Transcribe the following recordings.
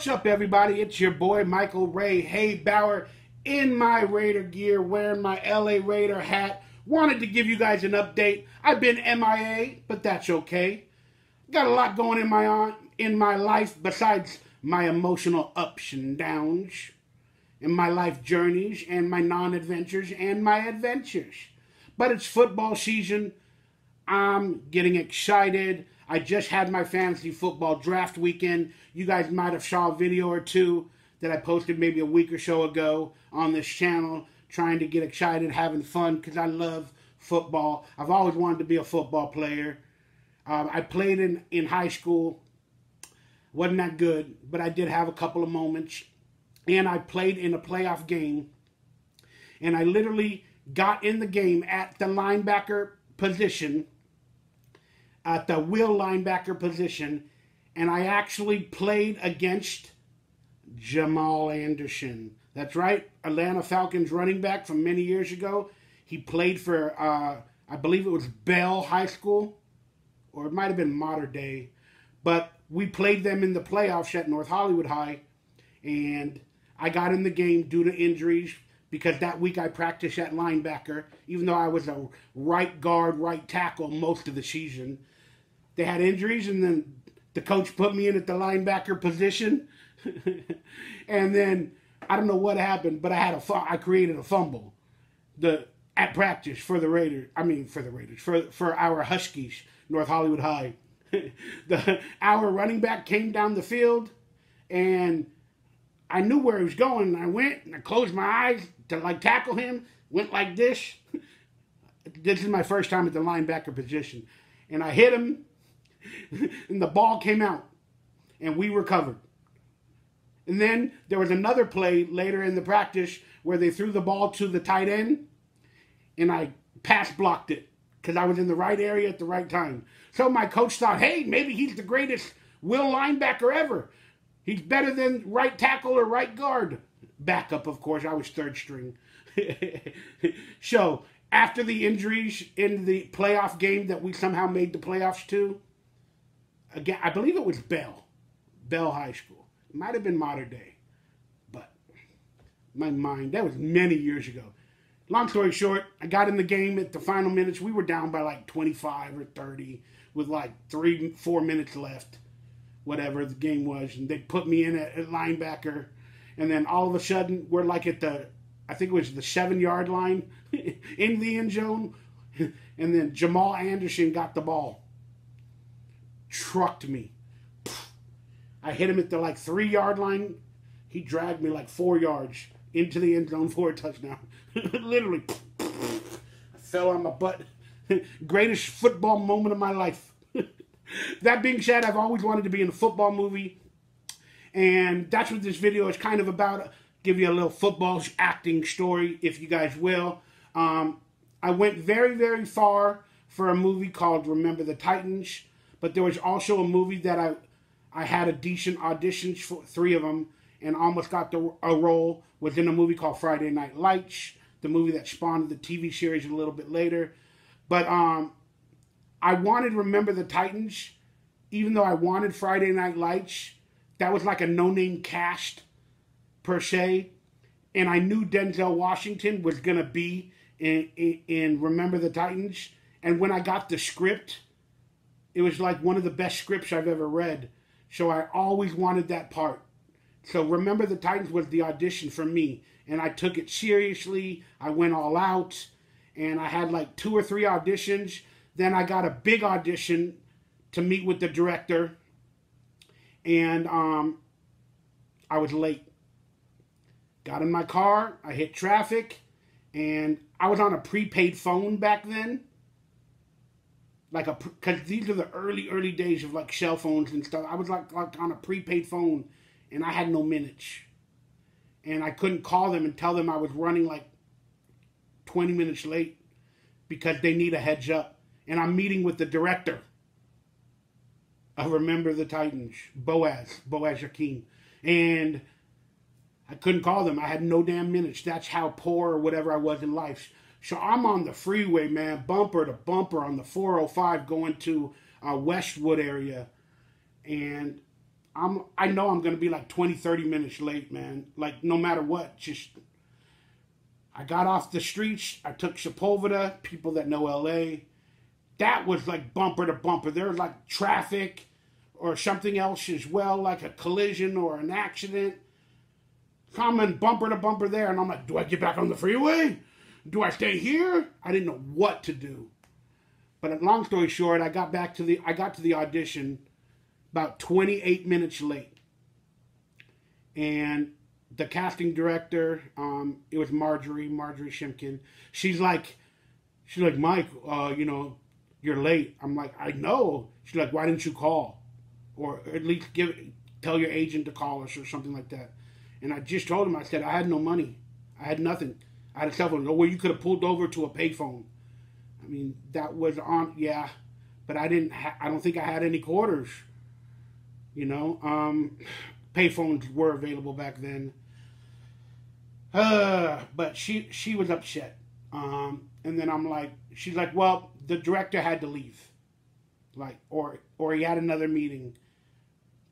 What's up, everybody? It's your boy, Michael Ray Haybauer, in my Raider gear, wearing my LA Raider hat. Wanted to give you guys an update. I've been MIA, but that's okay. Got a lot going in my life besides my emotional ups and downs, and my life journeys, and my non-adventures, and my adventures. But it's football season. I'm getting excited. I just had my fantasy football draft weekend. You guys might have saw a video or two that I posted maybe a week or so ago on this channel, trying to get excited, having fun, because I love football. I've always wanted to be a football player. I played in high school. Wasn't that good, but I did have a couple of moments. And I played in a playoff game. And I literally got in the game at the linebacker position, at the will linebacker position, and I actually played against Jamal Anderson. That's right, Atlanta Falcons running back from many years ago. He played for, I believe it was Bell High School, or it might have been Mater Dei, but we played them in the playoffs at North Hollywood High, and I got in the game due to injuries, because that week I practiced at linebacker, even though I was a right guard, right tackle most of the season. They had injuries, and then the coach put me in at the linebacker position. And then, I don't know what happened, but I created a fumble at practice for the Raiders. I mean, for the Raiders, for our Huskies, North Hollywood High. Our running back came down the field, and I knew where he was going, and I went, and I closed my eyes to tackle him, went like this. This is my first time at the linebacker position. And I hit him, and the ball came out, and we recovered. And then there was another play later in the practice where they threw the ball to the tight end, and I pass blocked it because I was in the right area at the right time. So my coach thought, hey, maybe he's the greatest will linebacker ever. He's better than right tackle or right guard. Backup, of course. I was third string. So, after the injuries in the playoff game that we somehow made the playoffs to, again, I believe it was Bell High School. It might have been Mater Dei. But, my mind, that was many years ago. Long story short, I got in the game at the final minutes. We were down by 25 or 30 with 3-4 minutes left. Whatever the game was, and they put me in at linebacker, and then all of a sudden we're at I think it was the 7-yard line in the end zone, and then Jamal Anderson got the ball, trucked me. I hit him at the 3-yard line. He dragged me 4 yards into the end zone for a touchdown. Literally, I fell on my butt. Greatest football moment of my life. That being said, I've always wanted to be in a football movie, and that's what this video is kind of about. Give you a little football acting story, if you guys will. I went very, very far for a movie called Remember the Titans, but there was also a movie that I had a decent auditions for, 3 of them, and almost got a role, was in a movie called Friday Night Lights, the movie that spawned the TV series a little bit later. But I wanted Remember the Titans, even though I wanted Friday Night Lights. That was a no-name cast, per se. And I knew Denzel Washington was going to be in Remember the Titans. And when I got the script, it was one of the best scripts I've ever read. So I always wanted that part. So Remember the Titans was the audition for me. And I took it seriously. I went all out. And I had 2 or 3 auditions. Then I got a big audition to meet with the director, and I was late. Got in my car, I hit traffic, and I was on a prepaid phone back then. Because these are the early days of cell phones and stuff. I was on a prepaid phone, and I had no minutes. And I couldn't call them and tell them I was running 20 minutes late because they need a heads up. And I'm meeting with the director of Remember the Titans, Boaz Yakin. And I couldn't call them. I had no damn minutes. That's how poor or whatever I was in life. So I'm on the freeway, man, bumper to bumper on the 405 going to Westwood area. And I know I'm going to be like 20, 30 minutes late, man. Like, no matter what. Just, I got off the streets. I took Sepulveda, people that know LA. That was like bumper to bumper. There was like traffic or something else as well, like a collision or an accident. Coming bumper to bumper there. And I'm like, do I get back on the freeway? Do I stay here? I didn't know what to do. But long story short, I got to the audition about 28 minutes late. And the casting director, it was Marjorie Shimkin. She's like, Mike, you know, you're late. I'm like, I know. She's like, why didn't you call? Or at least tell your agent to call us or something like that. And I just told him, I said, I had no money. I had nothing. I had a cell phone. Well, you could have pulled over to a payphone. I mean, that was on, yeah. But I don't think I had any quarters. You know, payphones were available back then. But she was upset. And then I'm like, she's like, well, the director had to leave. Like, or he had another meeting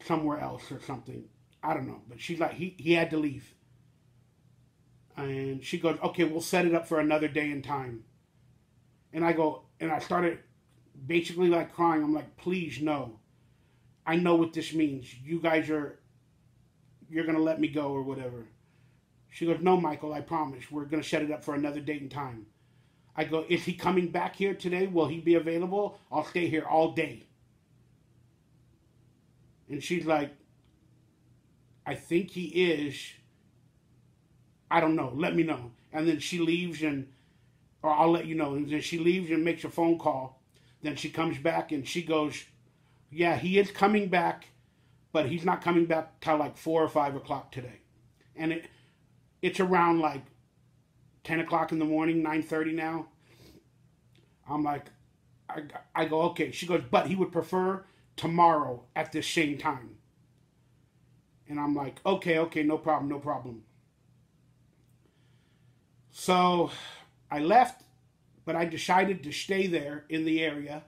somewhere else or something. I don't know. But she's like, he had to leave. And she goes, okay, we'll set it up for another day and time. And I started basically like crying. I'm like, please, no. I know what this means. You guys you're going to let me go or whatever. She goes, no, Michael, I promise. We're going to set it up for another date and time. I go, is he coming back here today? Will he be available? I'll stay here all day. And she's like, I think he is. I don't know. Let me know. And then she leaves or I'll let you know. And then she leaves and makes a phone call. Then she comes back and she goes, yeah, he is coming back, but he's not coming back till like 4 or 5 o'clock today. And it's around like 10 o'clock in the morning, 9:30 now. I'm like, I go, okay. She goes, but he would prefer tomorrow at the same time. And I'm like, okay, no problem. So I left, but I decided to stay there in the area.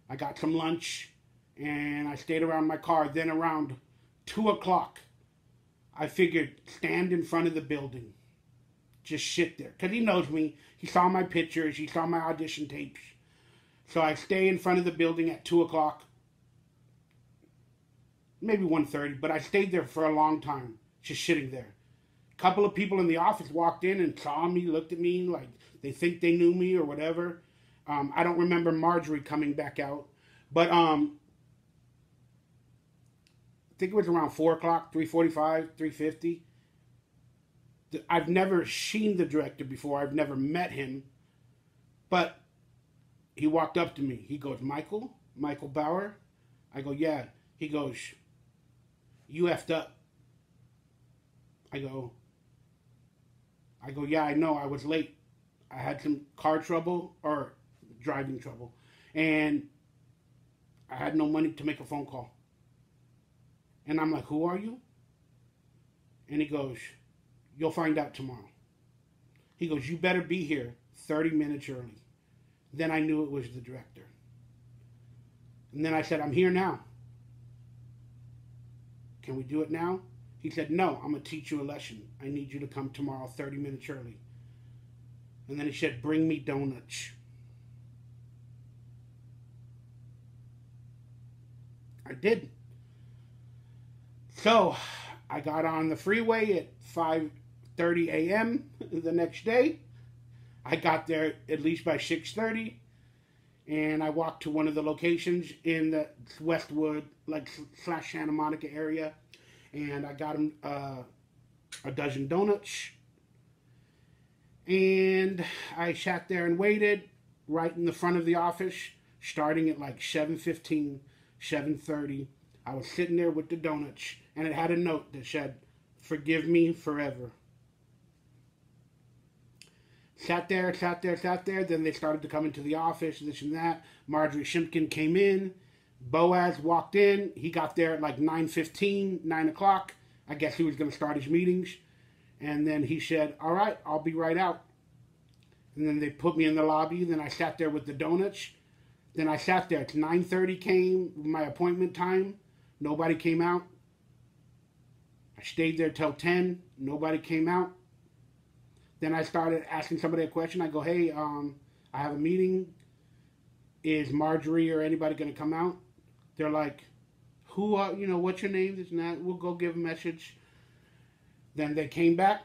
I got some lunch, and I stayed around my car. Then around 2 o'clock, I figured stand in front of the building. Just sit there. Because he knows me. He saw my pictures. He saw my audition tapes. So I stay in front of the building at 2 o'clock. Maybe 1:30, but I stayed there for a long time, just sitting there. A couple of people in the office walked in and saw me, looked at me like they think they knew me or whatever. I don't remember Marjorie coming back out. But I think it was around 4 o'clock, 3:45, 3:50. I've never seen the director before. I've never met him. But he walked up to me. He goes, Michael Bauer? I go, yeah. He goes, you effed up. I go, yeah, I know. I was late. I had some car trouble or driving trouble. And I had no money to make a phone call. And I'm like, who are you? And he goes, you'll find out tomorrow. He goes, you better be here 30 minutes early. Then I knew it was the director. And then I said, I'm here now. Can we do it now? He said, no, I'm going to teach you a lesson. I need you to come tomorrow 30 minutes early. And then he said, bring me donuts. I did. So I got on the freeway at 5:30 a.m. the next day. I got there at least by 6:30. And I walked to one of the locations in the Westwood, like / Santa Monica area. And I got him a dozen donuts. And I sat there and waited right in the front of the office, starting at like 7:15, 7:30. I was sitting there with the donuts, and it had a note that said, forgive me forever. Sat there. Then they started to come into the office, this and that. Marjorie Shimkin came in. Boaz walked in. He got there at like 9:15, 9 o'clock. I guess he was going to start his meetings. And then he said, all right, I'll be right out. And then they put me in the lobby. Then I sat there with the donuts. Then I sat there. It's 9:30 came, my appointment time. Nobody came out. I stayed there till 10. Nobody came out. Then I started asking somebody a question. I go, hey, I have a meeting. Is Marjorie or anybody going to come out? They're like, who are, what's your name? This and that. We'll go give a message. Then they came back.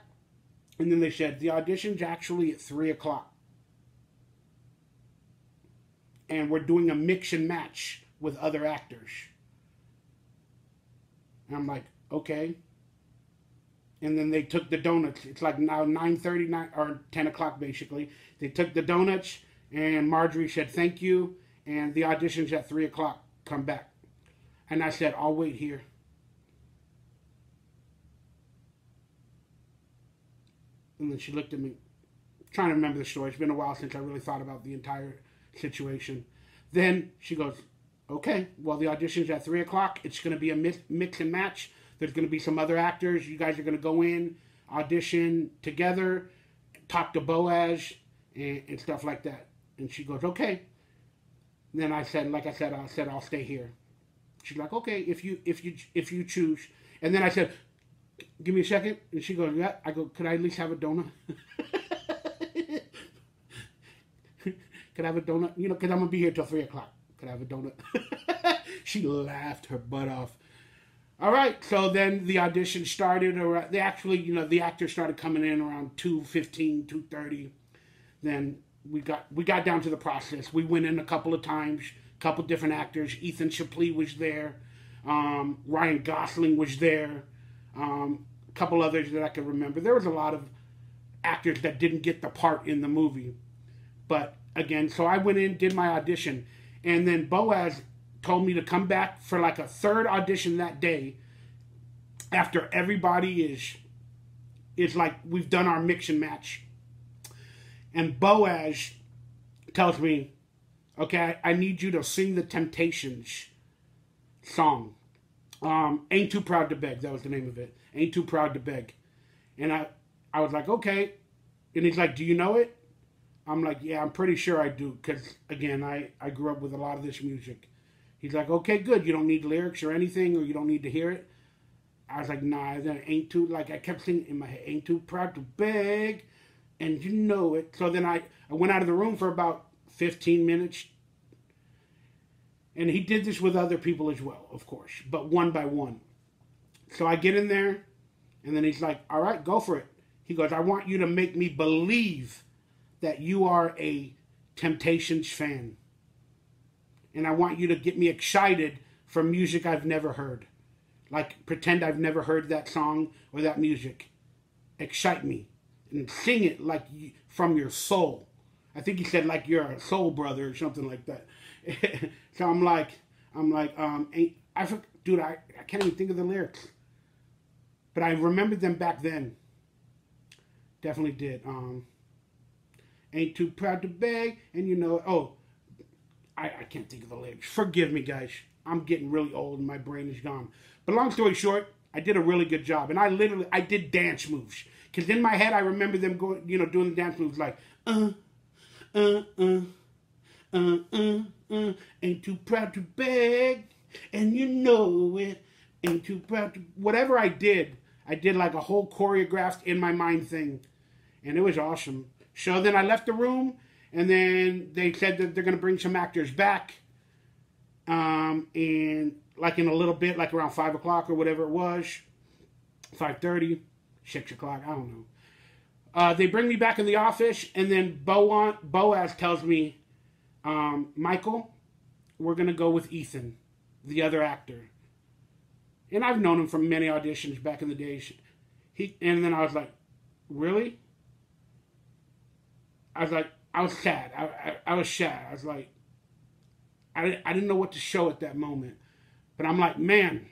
And then they said, the audition's actually at 3 o'clock. And we're doing a mix and match with other actors. And I'm like, okay. And then they took the donuts. It's like now 9:30 or 10 o'clock basically. They took the donuts and Marjorie said thank you. And the audition's at 3 o'clock. Come back. And I said, I'll wait here. And then she looked at me, trying to remember the story. It's been a while since I really thought about the entire situation. Then she goes, okay, well, the audition's at 3 o'clock. It's going to be a mix and match. There's going to be some other actors. You guys are going to go in, audition together, talk to Boaz, and stuff like that. And she goes, okay. And then I said, like I said, I'll stay here. She's like, okay, if you choose. And then I said, give me a second. And she goes, yeah. I go, could I at least have a donut? Could I have a donut? Because I'm going to be here till 3 o'clock. Could I have a donut? She laughed her butt off. All right, so then the audition started. They actually, the actors started coming in around 2:15, 2:30. Then we got down to the process. We went in a couple of times, a couple different actors. Ethan Suplee was there. Ryan Gosling was there. A couple others that I can remember. There was a lot of actors that didn't get the part in the movie. But again, so I went in, did my audition. And then Boaz told me to come back for like a third audition that day after everybody is like, we've done our mix and match. And Boaz tells me, okay, I need you to sing the Temptations song. Ain't Too Proud to Beg. That was the name of it. Ain't Too Proud to Beg. And I was like, okay. And he's like, do you know it? I'm like, yeah, I'm pretty sure I do. Because, again, I grew up with a lot of this music. He's like, okay, good. You don't need lyrics or anything, or you don't need to hear it. I was like, nah, that ain't too, like, I kept singing in my head, ain't too proud to beg, and you know it. So then I went out of the room for about 15 minutes. And he did this with other people as well, of course, but one by one. So I get in there, and then he's like, all right, go for it. He goes, I want you to make me believe that you are a Temptations fan. And I want you to get me excited for music I've never heard. Like, pretend I've never heard that song or that music. Excite me. And sing it like from your soul. I think he said like you're a soul brother or something like that. So I'm like, dude, I can't even think of the lyrics. But I remembered them back then. Definitely did. Ain't too proud to beg, and you know, I can't think of the lyrics. Forgive me, guys. I'm getting really old and my brain is gone. But long story short, I did a really good job. And I did dance moves. Because in my head, I remember them going, doing the dance moves like, ain't too proud to beg, and you know it, ain't too proud to, whatever I did like a whole choreographed in my mind thing. And it was awesome. So then I left the room, and then they said that they're going to bring some actors back. And like in a little bit, like around 5 o'clock or whatever it was, 5:30, 6 o'clock, I don't know. They bring me back in the office, and then Boaz tells me, Michael, we're going to go with Ethan, the other actor. And I've known him from many auditions back in the days. And then I was like, really? I was sad. I was sad. I was like, I didn't know what to show at that moment. But I'm like, man.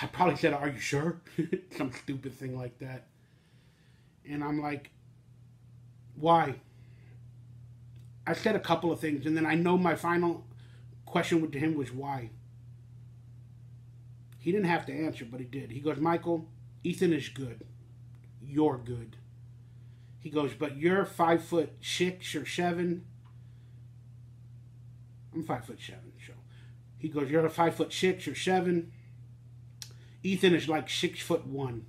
I probably said, are you sure? Some stupid thing like that. And I'm like, why? I said a couple of things, and then I know my final question to him was why. He didn't have to answer, but he did. He goes, Michael, Ethan is good. You're good. He goes, but you're 5'6" or 7. I'm 5'7", so. He goes, you're 5'6" or 7. Ethan is like 6'1",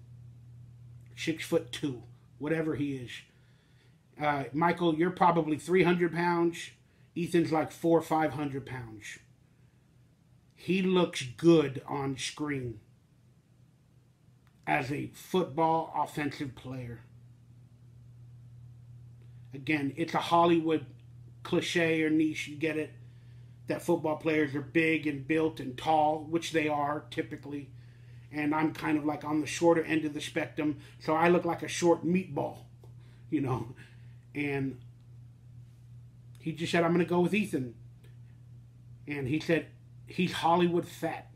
6'2", whatever he is. Michael, you're probably 300 pounds. Ethan's like 400 or 500 pounds. He looks good on screen as a football offensive player. Again, it's a Hollywood cliche or niche, you get it, that football players are big and built and tall, which they are typically. And I'm kind of like on the shorter end of the spectrum, so I look like a short meatball, you know. And he just said, I'm going to go with Ethan. And he said, he's Hollywood fat.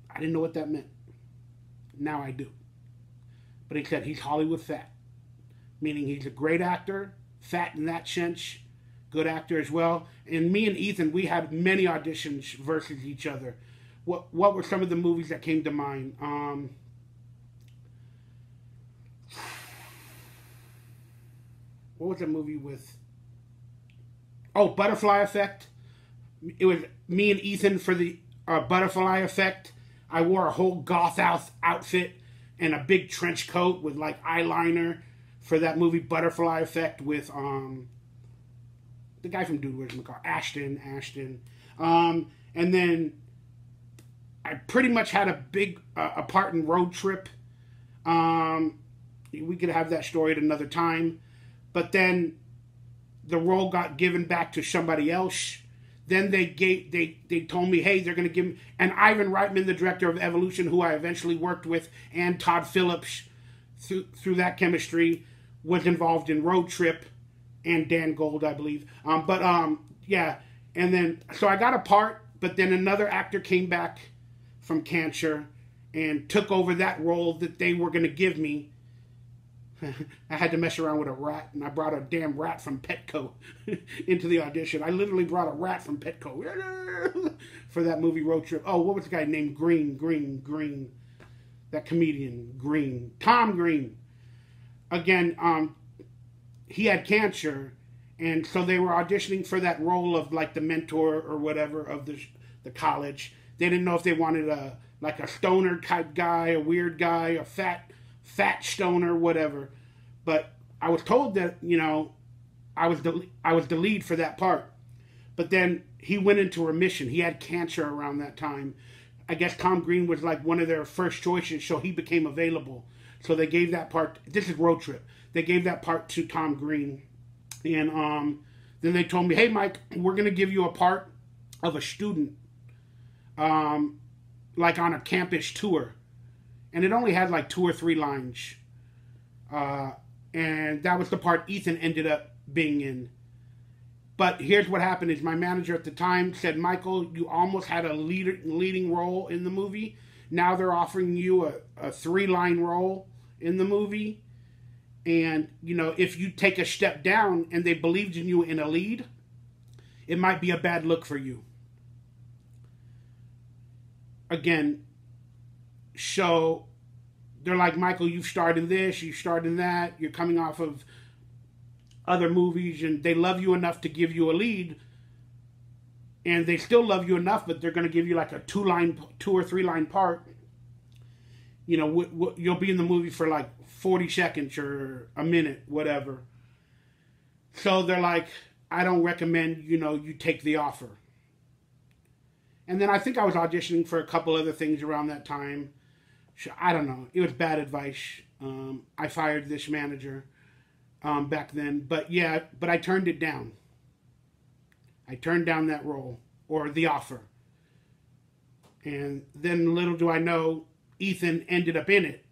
I didn't know what that meant. Now I do. But he said he's Hollywood fat, meaning he's a great actor, fat in that sense, good actor as well. And me and Ethan, we had many auditions versus each other. What were some of the movies that came to mind? What was the movie with? Oh, Butterfly Effect. It was me and Ethan for the Butterfly Effect. I wore a whole goth outfit and a big trench coat with like eyeliner for that movie Butterfly Effect with the guy from Dude, Where's My Car? Ashton. And then I pretty much had a big a part in Road Trip. We could have that story at another time. But then the role got given back to somebody else. Then they told me, hey, they're going to give me... And Ivan Reitman, the director of Evolution, who I eventually worked with, and Todd Phillips, through that chemistry, was involved in Road Trip, and Dan Gold, I believe. Yeah. And then, so I got a part, but then another actor came back from cancer and took over that role that they were going to give me. I had to mess around with a rat, and I brought a damn rat from Petco into the audition. I literally brought a rat from Petco for that movie Road Trip. Oh, what was the guy named Green? That comedian, Green. Tom Green. Again, he had cancer, and so they were auditioning for that role of like the mentor or whatever of the college. They didn't know if they wanted a stoner type guy, a weird guy, a fat stoner, whatever. But I was told that, you know, I was the lead for that part. But then he went into remission. He had cancer around that time. I guess Tom Green was like one of their first choices, so he became available. So they gave that part. This is Road Trip. They gave that part to Tom Green. And then they told me, hey, Mike, we're going to give you a part of a student, like on a campus tour. And it only had like 2 or 3 lines. And that was the part Ethan ended up being in. But here's what happened is my manager at the time said, Michael, you almost had a leading role in the movie. Now they're offering you a 3-line role in the movie. And, you know, if you take a step down and they believed in you in a lead, it might be a bad look for you. Again, so they're like, Michael, you've starred in this, you've starred in that, you're coming off of other movies, and they love you enough to give you a lead, and they still love you enough, but they're going to give you like a 2 or 3 line part. You know, you'll be in the movie for like 40 seconds or a minute, whatever. So they're like, I don't recommend, you know, you take the offer. And then I think I was auditioning for a couple other things around that time. I don't know. It was bad advice. I fired this manager back then. But yeah, but I turned it down. I turned down that role, or the offer. And then little do I know, Ethan ended up in it.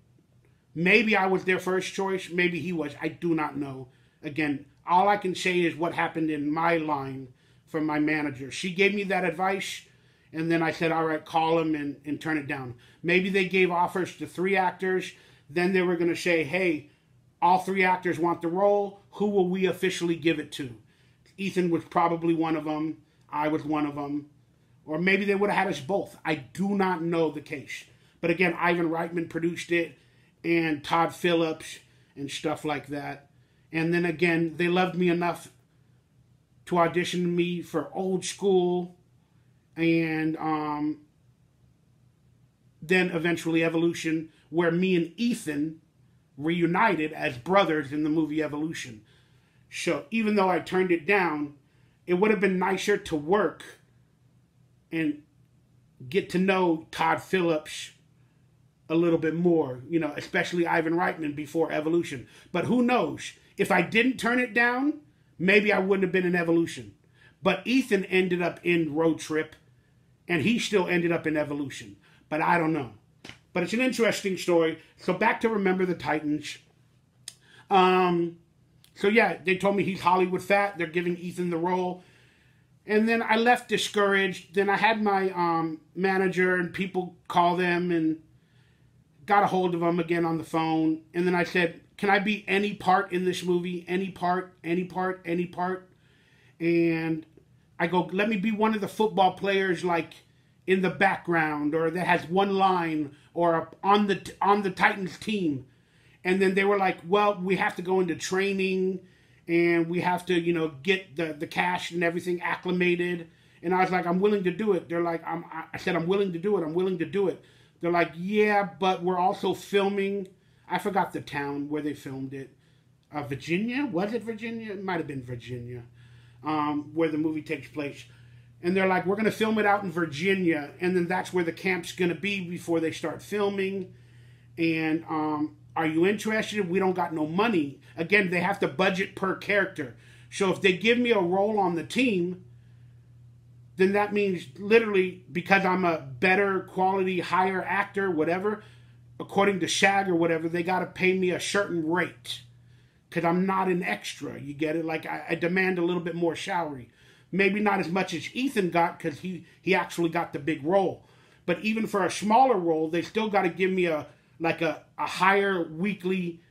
Maybe I was their first choice. Maybe he was. I do not know. Again, all I can say is what happened in my line from my manager. She gave me that advice. And then I said, all right, call him and turn it down. Maybe they gave offers to 3 actors. Then they were going to say, hey, all 3 actors want the role. Who will we officially give it to? Ethan was probably one of them. I was one of them. Or maybe they would have had us both. I do not know the case. But again, Ivan Reitman produced it, and Todd Phillips and stuff like that. And then again, they loved me enough to audition me for Old School and then eventually Evolution, where me and Ethan reunited as brothers in the movie Evolution. So even though I turned it down, it would have been nicer to work and get to know Todd Phillips a little bit more, you know, especially Ivan Reitman before Evolution. But who knows? If I didn't turn it down, maybe I wouldn't have been in Evolution. But Ethan ended up in Road Trip, and he still ended up in Evolution. But I don't know. But it's an interesting story. So back to Remember the Titans. So yeah, they told me he's Hollywood fat. They're giving Ethan the role. And then I left discouraged. Then I had my manager and people call them and got a hold of them again on the phone. And then I said, can I be any part in this movie? Any part, any part, any part? And I go, let me be one of the football players, like in the background, or that has one line, or on the Titans team. And then they were like, well, we have to go into training, and we have to, you know, get the cash and everything acclimated. And I was like, I'm willing to do it. They're like, I said, I'm willing to do it. I'm willing to do it. They're like, yeah, but we're also filming. I forgot the town where they filmed it. Virginia? Was it Virginia? It might have been Virginia, where the movie takes place. And they're like, we're going to film it out in Virginia, and then that's where the camp's going to be before they start filming. And are you interested? We don't got no money. Again, they have to budget per character. So if they give me a role on the team, then that means literally, because I'm a better quality, higher actor, whatever, according to SHAG or whatever, they got to pay me a certain rate. Because I'm not an extra, you get it? Like, I demand a little bit more salary. Maybe not as much as Ethan got, because he actually got the big role. But even for a smaller role, they still got to give me a higher weekly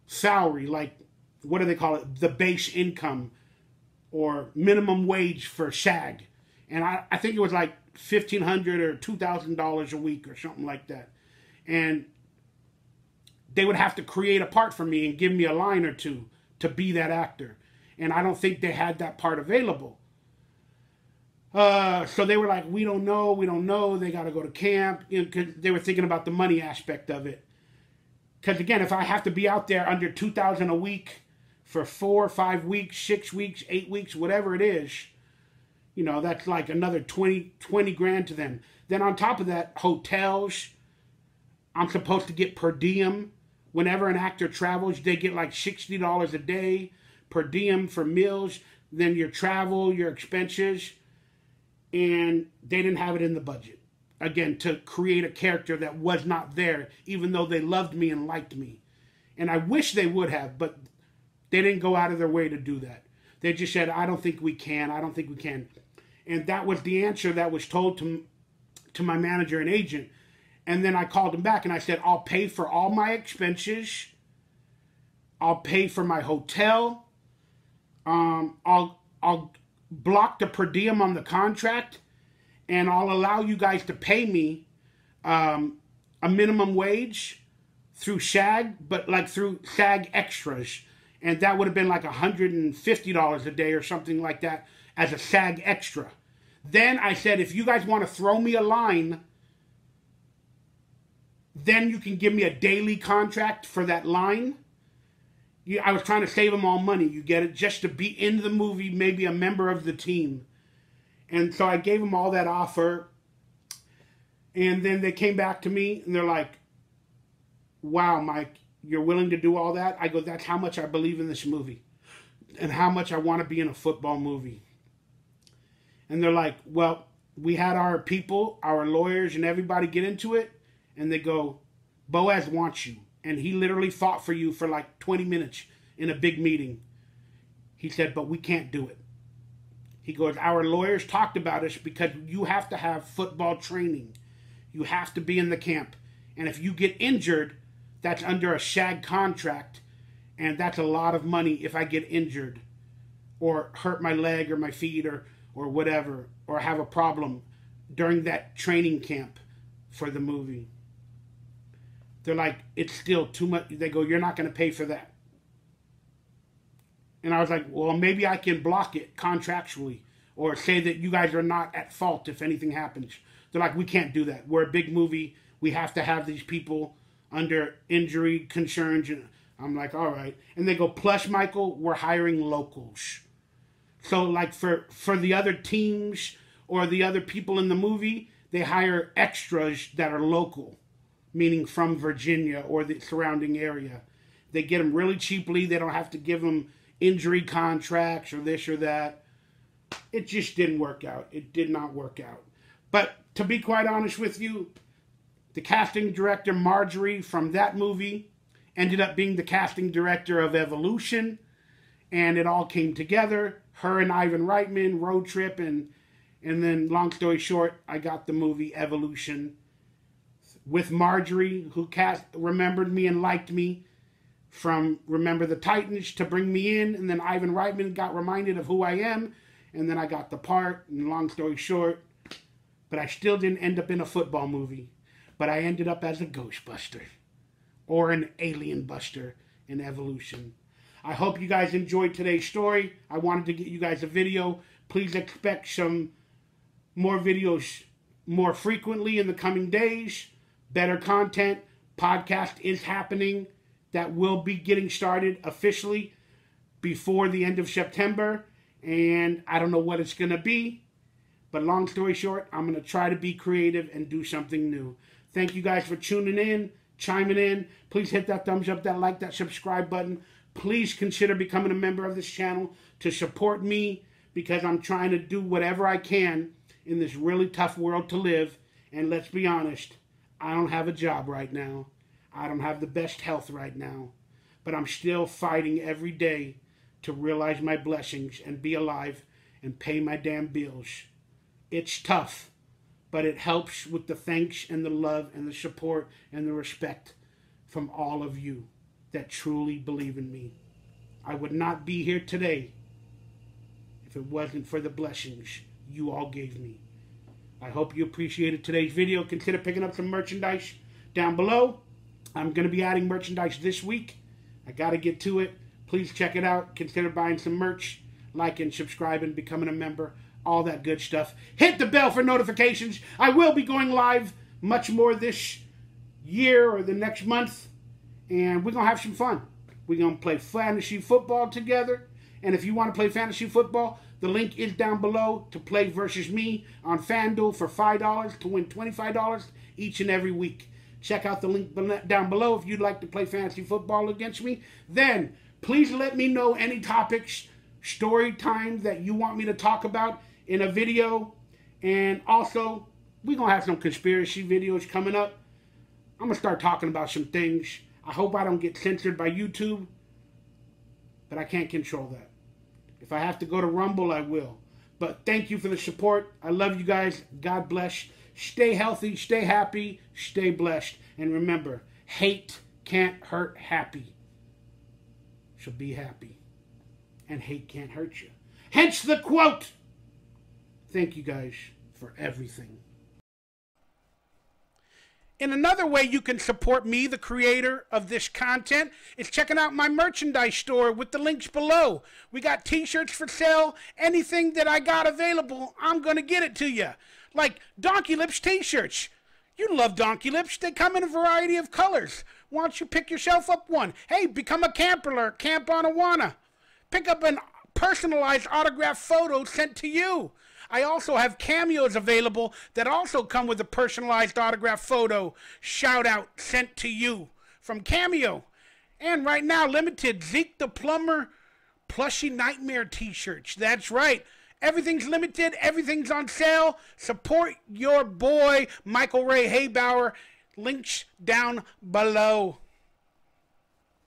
salary. Like, what do they call it? The base income, or minimum wage for SHAG. And I think it was like $1,500 or $2,000 a week or something like that. And they would have to create a part for me and give me a line or two to be that actor. And I don't think they had that part available. So they were like, we don't know. They got to go to camp. You know, 'cause they were thinking about the money aspect of it. Because again, if I have to be out there under $2,000 a week for 4 or 5 weeks, 6 weeks, 8 weeks, whatever it is, you know, that's like another 20 grand to them. Then on top of that, hotels. I'm supposed to get per diem. Whenever an actor travels, they get like $60 a day per diem for meals. Then your travel, your expenses. And they didn't have it in the budget. Again, to create a character that was not there, even though they loved me and liked me. And I wish they would have, but they didn't go out of their way to do that. They just said, I don't think we can. I don't think we can. And that was the answer that was told to my manager and agent. And then I called him back and I said, I'll pay for all my expenses. I'll pay for my hotel. I'll block the per diem on the contract, and I'll allow you guys to pay me a minimum wage through SHAG, but like through SHAG extras. And that would have been like $150 a day or something like that as a SHAG extra. Then I said, if you guys want to throw me a line, then you can give me a daily contract for that line. I was trying to save them all money, you get it? Just to be in the movie, maybe a member of the team. And so I gave them all that offer. And then they came back to me and they're like, wow, Mike, you're willing to do all that? I go, that's how much I believe in this movie. And how much I want to be in a football movie. And they're like, well, we had our people, our lawyers and everybody get into it. And they go, Boaz wants you. And he literally fought for you for like 20 minutes in a big meeting. He said, but we can't do it. He goes, our lawyers talked about us because you have to have football training. You have to be in the camp. And if you get injured, that's under a SHAG contract. And that's a lot of money if I get injured or hurt my leg or my feet or whatever, or have a problem during that training camp for the movie. They're like, it's still too much. They go, you're not going to pay for that. And I was like, well, maybe I can block it contractually. or say that you guys are not at fault if anything happens. They're like, we can't do that. We're a big movie. We have to have these people under injury concerns. And I'm like, all right. And they go, plus, Michael, we're hiring locals. So, like, for the other teams or the other people in the movie, they hire extras that are local, meaning from Virginia or the surrounding area. They get them really cheaply. They don't have to give them injury contracts or this or that. It just didn't work out. It did not work out. But to be quite honest with you, the casting director, Marjorie, from that movie ended up being the casting director of Evolution. And it all came together. Her and Ivan Reitman, road trip. And then, long story short, I got the movie Evolution with Marjorie, who remembered me and liked me from Remember the Titans to bring me in. And then Ivan Reitman got reminded of who I am. And then I got the part, and long story short, but I still didn't end up in a football movie. But I ended up as a Ghostbuster or an Alien Buster in Evolution. I hope you guys enjoyed today's story. I wanted to get you guys a video. Please expect some more videos more frequently in the coming days. Better content. Podcast is happening. That will be getting started officially before the end of September. And I don't know what it's going to be. But long story short, I'm going to try to be creative and do something new. Thank you guys for tuning in, chiming in. Please hit that thumbs up, that like, that subscribe button. Please consider becoming a member of this channel to support me, because I'm trying to do whatever I can in this really tough world to live. And let's be honest, I don't have a job right now. I don't have the best health right now. But I'm still fighting every day to realize my blessings and be alive and pay my damn bills. It's tough, but it helps with the thanks and the love and the support and the respect from all of you that truly believe in me. I would not be here today if it wasn't for the blessings you all gave me. I hope you appreciated today's video. Consider picking up some merchandise down below. I'm going to be adding merchandise this week. I got to get to it. Please check it out. Consider buying some merch, liking, subscribing, becoming a member, all that good stuff. Hit the bell for notifications. I will be going live much more this year or the next month, and we're going to have some fun. We're going to play fantasy football together, and if you want to play fantasy football, the link is down below to play versus me on FanDuel for $5 to win $25 each and every week. Check out the link down below if you'd like to play fantasy football against me. Then, please let me know any topics, story time that you want me to talk about in a video. And also, we're going to have some conspiracy videos coming up. I'm going to start talking about some things. I hope I don't get censored by YouTube, but I can't control that. If I have to go to Rumble, I will. But thank you for the support. I love you guys. God bless. Stay healthy, stay happy, stay blessed. And remember, hate can't hurt happy. So be happy. And hate can't hurt you. Hence the quote. Thank you guys for everything. And another way you can support me, the creator of this content, is checking out my merchandise store with the links below. We got t-shirts for sale. Anything that I got available, I'm going to get it to you. Like DonkeyLips t-shirts. You love DonkeyLips. They come in a variety of colors. Why don't you pick yourself up one? Hey, become a camper or camp on Awana. Pick up a personalized autographed photo sent to you. I also have cameos available that also come with a personalized autographed photo, shout out, sent to you from Cameo. And right now, limited Zeke the Plumber Plushie Nightmare t-shirts. That's right. Everything's limited. Everything's on sale. Support your boy, Michael Ray Haybauer. Links down below.